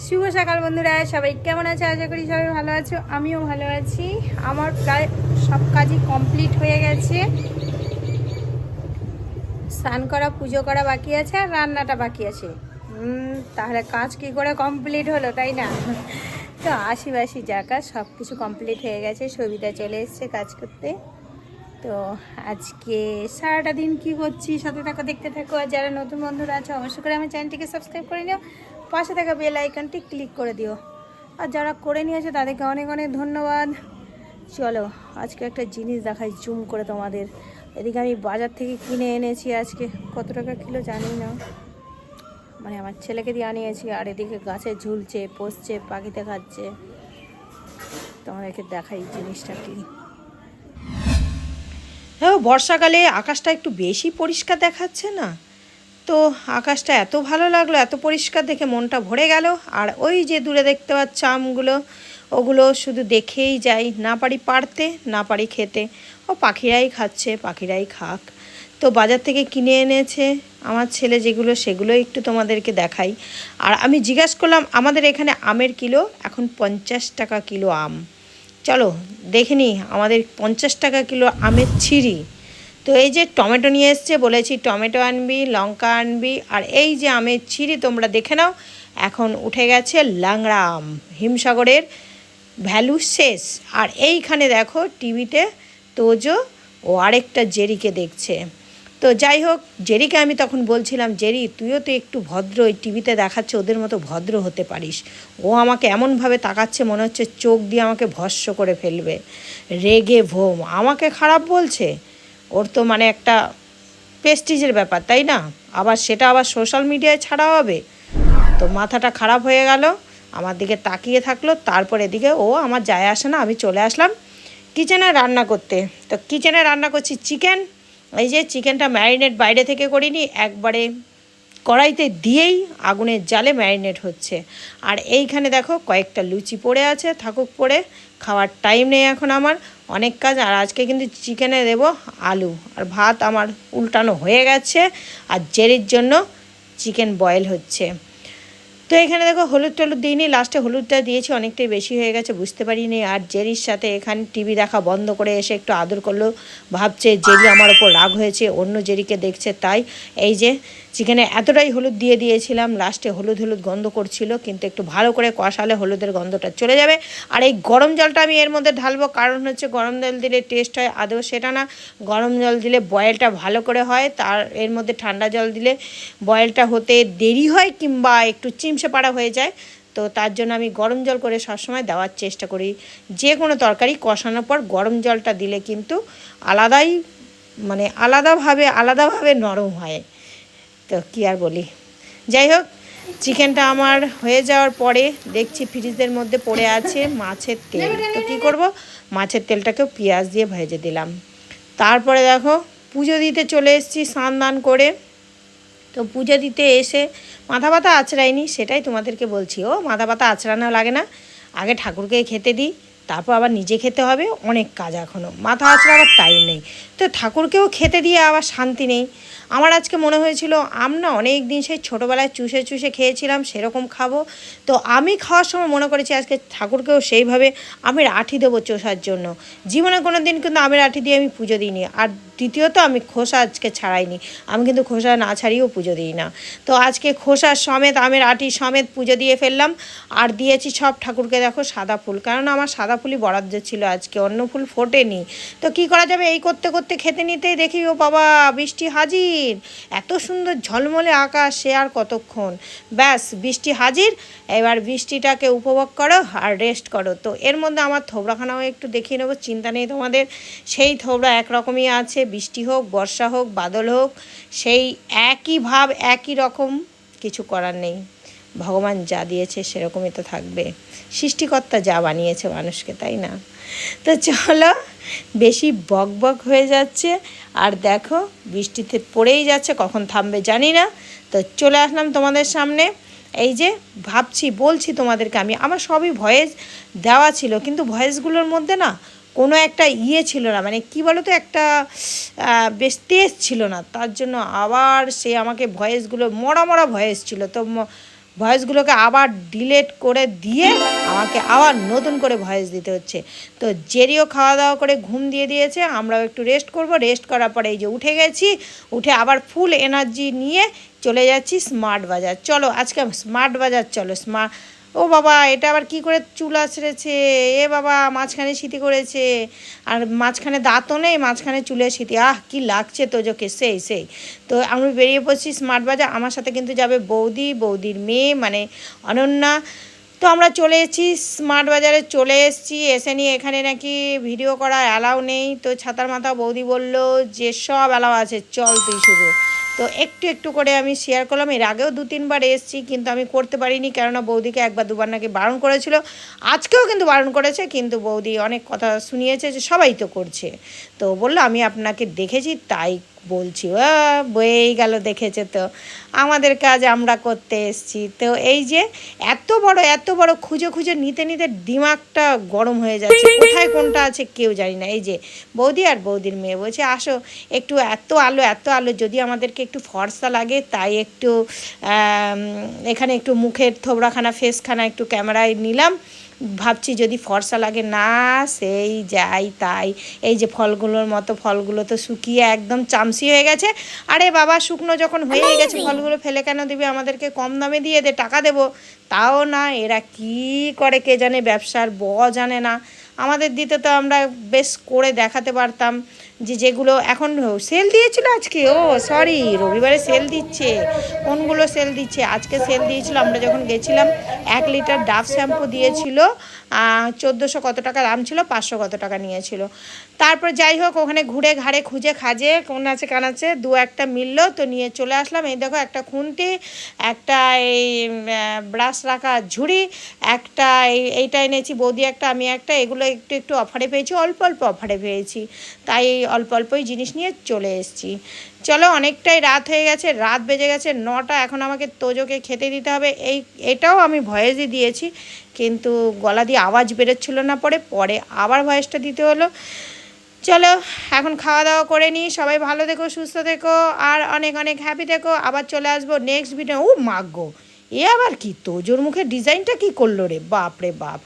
শুভ সকাল বন্ধুরা, সবাই কেমন আছে? আশা করি সবাই ভালো আছো, আমিও ভালো আছি। আমার প্রায় সব কাজই কমপ্লিট হয়ে গেছে। স্নান করা, পুজো করা বাকি আছে, আর রান্নাটা বাকি আছে। তাহলে কাজ কি করে কমপ্লিট হলো, তাই না? তো আশিবাসি জায়গা সব কিছু কমপ্লিট হয়ে গেছে। সবিতা চলে এসছে কাজ করতে। তো আজকে সারাটা দিন কি করছি সাথে থাকো, দেখতে থাকো। আর যারা নতুন বন্ধুরা আছে অবশ্যই করে আমার চ্যানেলটিকে সাবস্ক্রাইব করে নিও, পাশে থাকা বেল আইকনটি ক্লিক করে দিও। আর যারা করে নিয়েছে তাদেরকে অনেক অনেক ধন্যবাদ। চলো আজকে একটা জিনিস দেখাই জুম করে তোমাদের। এদিকে আমি বাজার থেকে কিনে এনেছি, আজকে কত টাকা কিলো জানি না, মানে আমার ছেলেকে দিয়ে আনিয়েছি। আর এদিকে গাছে ঝুলছে, পচছে, পাখিতে খাচ্ছে। তোমাদেরকে দেখাই জিনিসটা কি। হ্যাঁ, বর্ষাকালে আকাশটা একটু বেশি পরিষ্কার দেখাচ্ছে না? তো আকাশটা এত ভালো লাগলো, এত পরিষ্কার দেখে মনটা ভরে গেল। আর ওই যে দূরে দেখতে পাচ্ছ আমগুলো, ওগুলো শুধু দেখেই যাই, না পারি পারতে, না পারি খেতে। ও পাখিরাই খাচ্ছে, পাখিরাই খাক। তো বাজার থেকে কিনে এনেছে আমার ছেলে যেগুলো, সেগুলো একটু তোমাদেরকে দেখাই। আর আমি জিজ্ঞাসা করলাম, আমাদের এখানে আমের কিলো এখন 50 টাকা কিলো আম। চলো দেখে নিই আমাদের 50 টাকা কিলো আমের ছিরি। তো এই যে টমেটো নিয়ে এসছে, বলেছি টমেটো আনবি, লঙ্কা আনবি, আর এই যে আমের ছিরি তোমরা দেখে নাও। এখন উঠে গেছে ল্যাংড়া আম, হিমসাগরের ভ্যালু শেষ। আর এইখানে দেখো টিভিতে তোজো ও আরেকটা জেরিকে দেখছে। তো যাই হোক, জেরিকে আমি তখন বলছিলাম, জেরি তুইও তো একটু ভদ্র, ওই টিভিতে দেখাচ্ছে ওদের মতো ভদ্র হতে পারিস। ও আমাকে এমনভাবে তাকাচ্ছে মনে হচ্ছে চোখ দিয়ে আমাকে ভস্ম করে ফেলবে, রেগে ভোম আমাকে খারাপ বলছে। ওর তো মানে একটা প্রেস্টিজের ব্যাপার, তাই না? আবার সেটা আবার সোশ্যাল মিডিয়ায় ছাড়া হবে। তো মাথাটা খারাপ হয়ে গেল, আমার দিকে তাকিয়ে থাকলো। তারপর এদিকে ও আমার যায় আসে না, আমি চলে আসলাম কিচেনে রান্না করতে। তো কিচেনে রান্না করছি চিকেন। এই যে চিকেনটা ম্যারিনেট বাইরে থেকে করিনি, একবারে কড়াইতে দিয়েই আগুনের জালে ম্যারিনেট হচ্ছে। আর এইখানে দেখো কয়েকটা লুচি পড়ে আছে, থাকুক পড়ে, খাওয়ার টাইম নেই এখন আমার, অনেক কাজ। আর আজকে কিন্তু চিকেনে দেব আলু, আর ভাত আমার উল্টানো হয়ে গেছে। আর জেরির জন্য চিকেন বয়েল হচ্ছে। তো এখানে দেখো হলুদ টলুদ দিইনি, লাস্টে হলুদটা দিয়েছি, অনেকটাই বেশি হয়ে গেছে বুঝতে পারিনি। আর জেরির সাথে এখানে টিভি দেখা বন্ধ করে এসে একটু আদর করলো, ভাবছে জেরি আমার ওপর রাগ হয়েছে, অন্য জেরিকে দেখছে তাই। এই যে চিকেনে এতটাই হলুদ দিয়ে দিয়েছিলাম, লাস্টে হলুদ হলুদ গন্ধ করছিল, কিন্তু একটু ভালো করে কষালে হলুদের গন্ধটা চলে যাবে। আর এই গরম জলটা আমি এর মধ্যে ঢালবো, কারণ হচ্ছে গরম জল দিলে টেস্ট হয়, আদৌ সেটা না। গরম জল দিলে বয়েলটা ভালো করে হয়, তার এর মধ্যে ঠান্ডা জল দিলে বয়েলটা হতে দেরি হয় কিংবা একটু চিমসে পাড়া হয়ে যায়। তো তার জন্য আমি গরম জল করে সবসময় দেওয়ার চেষ্টা করি। যে কোনো তরকারি কষানোর পর গরম জলটা দিলে কিন্তু আলাদাই, মানে আলাদাভাবে নরম হয়। তো কী আর বলি, যাই হোক, চিকেনটা আমার হয়ে যাওয়ার পরে দেখছি ফ্রিজের মধ্যে পড়ে আছে মাছের তেল। তো কী করব, মাছের তেলটাকেও পেঁয়াজ দিয়ে ভেজে দিলাম। তারপরে দেখো পুজো দিতে চলে এসেছি স্নান দান করে। তো পুজো দিতে এসে মাথা ব্যথা আঁচড়াইনি, সেটাই তোমাদেরকে বলছি। ও মাথা ব্যথা আঁচড়ানো লাগে না, আগে ঠাকুরকে খেতে দিই, তারপর আবার নিজে খেতে হবে, অনেক কাজ এখনও, মাথা আঁচড়াবার টাইম নেই। তো ঠাকুরকেও খেতে দিয়ে আবার শান্তি নেই। আমার আজকে মনে হয়েছিল আম না অনেক দিন সেই ছোটোবেলায় চুষে চুষে খেয়েছিলাম, সেরকম খাবো। তো আমি খাওয়ার সময় মনে করেছি আজকে ঠাকুরকেও সেইভাবে আমের আঁটি দেবো চষার জন্য। জীবনে কোনো দিন কিন্তু আমের আঁটি দিয়ে আমি পুজো দিইনি। আর দ্বিতীয়ত আমি খোসা আজকে ছাড়াইনি, আমি কিন্তু খোসা না ছাড়িয়েও পুজো দিই না। তো আজকে খোসা সমেত, আমের আঁটি সমেত পুজো দিয়ে ফেললাম। আর দিয়েছি সব ঠাকুরকে দেখো সাদা ফুল, কারণ আমার সাদা ফুলই বরাদ্দ ছিল আজকে, অন্য ফুল ফোটেনি। তো কী করা যাবে, এই করতে করতে খেতে নিতেই দেখি ও বাবা বৃষ্টি হাজির। এত সুন্দর ঝলমলে আকাশ, সে আর কতক্ষণ, ব্যাস বৃষ্টি হাজির। এবার বৃষ্টিটাকে উপভোগ করো আর রেস্ট করো। তো এর মধ্যে আমার থোবড়াখানাও একটু দেখিয়ে নেবো, চিন্তা নেই তোমাদের। সেই থোবড়া একরকমই আছে, বৃষ্টি হোক, বর্ষা হোক, বাদল হোক, সেই একই ভাব, একই রকম, কিছু করার নেই। ভগবান যা দিয়েছে সেরকমই তো থাকবে, সৃষ্টিকর্তা যা বানিয়েছে মানুষকে, তাই না? তো চলো, বেশি বক বক হয়ে যাচ্ছে। আর দেখো বৃষ্টিতে পড়েই যাচ্ছে, কখন থামবে জানি না। তো চলে আসলাম তোমাদের সামনে। এই যে ভাবছি, বলছি তোমাদেরকে, আমার সবই ভয়েস দেওয়া ছিল, কিন্তু ভয়েসগুলোর মধ্যে না কোনো একটা ছিল না, মানে কি বলো তো, একটা বেশ তেজ ছিল না, তার জন্য আবার সে আমাকে ভয়েসগুলো মরা মরা ভয়েস ছিল, তো ভয়েসগুলোকে আবার ডিলেট করে দিয়ে আমাকে আবার নতুন করে ভয়েস দিতে হচ্ছে। তো জেরিও খাওয়া দাওয়া করে ঘুম দিয়ে দিয়েছে, আমরাও একটু রেস্ট করব, রেস্ট করার পরে এই যে উঠে গেছি, উঠে আবার ফুল এনার্জি নিয়ে চলে যাচ্ছি স্মার্ট বাজার। চলো আজকে স্মার্ট বাজার চলো। ও বাবা, এটা আবার কি করে চুল আছড়েছে, এ বাবা মাঝখানে সিঁথি করেছে, আর মাঝখানে দাঁতও নেই, মাঝখানে চুলের সিঁথি, কি লাগছে তোজোকে, সেই। তো আমি বেরিয়ে পড়ছি স্মার্ট বাজার, আমার সাথে কিন্তু যাবে বৌদির মেয়ে মানে অনন্যা। তো আমরা চলে এসেছি স্মার্ট বাজারে, চলে এসেছি, এসে নিয়ে এখানে নাকি ভিডিও করা অ্যালাউ নেই। তো ছাতার মাথা বৌদি বলল যে সব অ্যালাউ আছে, চল তুই শুধু। তো একটু করে আমি শেয়ার করলাম, এর আগেও 2-3 বার এসেছি, কিন্তু আমি করতে পারিনি, কেননা বৌদিকে 1-2 বার নাকি বারণ করেছিল, আজকেও কিন্তু বারণ করেছে, কিন্তু বৌদি অনেক কথা শুনিয়েছে যে সবাই তো করছে। তো বললো আমি আপনাকে দেখেছি তাই বলছি। বয়েই গেল, দেখেছে তো, আমাদের কাজ আমরা করতে এসেছি। তো এই যে এত বড় খুঁজে নিতে দিমাগটা গরম হয়ে যাচ্ছে, কোথায় কোনটা আছে কেউ জানি না। এই যে বৌদি আর বৌদির মেয়ে বলছে আসো একটু, এত আলো, যদি আমাদেরকে একটু ফর্সা লাগে তাই একটু এখানে একটু মুখের থোবড়াখানা ফেসখানা একটু ক্যামেরায় নিলাম, ভাবছি যদি ফর্সা লাগে, না সেই যাই তাই। এই যে ফলগুলোর মতো, ফলগুলো তো শুকিয়ে একদম চামচি হয়ে গেছে। আরে বাবা, শুকনো যখন হয়ে গেছে ফলগুলো ফেলে কেন দিবি, আমাদেরকে কম দামে দিয়ে দে, টাকা দেবো, তাও না। এরা কি করে কে জানে, ব্যবসার জানে না। আমাদের দিতে তো আমরা বেশ করে দেখাতে পারতাম যে যেগুলো এখন সেল দিয়েছিল আজকে, সরি, রবিবারে সেল দিচ্ছে, কোনগুলো সেল দিচ্ছে, আজকে সেল দিয়েছিল। আমরা যখন গেছিলাম 1 লিটার ডাভ শ্যাম্পু দিয়েছিল 1400 কত টাকা দাম ছিল, 500 কত টাকা নিয়েছিল। তারপর যাই হোক, ওখানে ঘুরে ঘাড়ে খুঁজে খাজে কোন আছে কানাচ্ছে 2-1টা মিললো, তো নিয়ে চলে আসলাম। এই দেখো, একটা খুন্তি, একটা এই ব্রাশ রাখা ঝুড়ি, একটা এইটা এনেছি, বৌদি একটা, আমি একটা, এগুলো একটু অফারে পেয়েছি, অল্প অফারে পেয়েছি, তাই অল্পই জিনিস নিয়ে চলে এসেছি। চলো, অনেকটাই রাত হয়ে গেছে, রাত বেজে গেছে 9টা, এখন আমাকে তোজোকে খেতে দিতে হবে। এটাও আমি ভয়েসই দিয়েছি, কিন্তু গলা দিয়ে আওয়াজ বেরোচ্ছিলো না, পরে আবার ভয়েসটা দিতে হলো। চলো এখন খাওয়া দাওয়া করে নিই, সবাই ভালো থেকো, সুস্থ থেকো, আর অনেক হ্যাপি থেকো। আবার চলে আসবো নেক্সট ভিডিও। মাগো, এ আবার কি তোজোর মুখে ডিজাইনটা কি করলো রে, বাপ রে বাপ।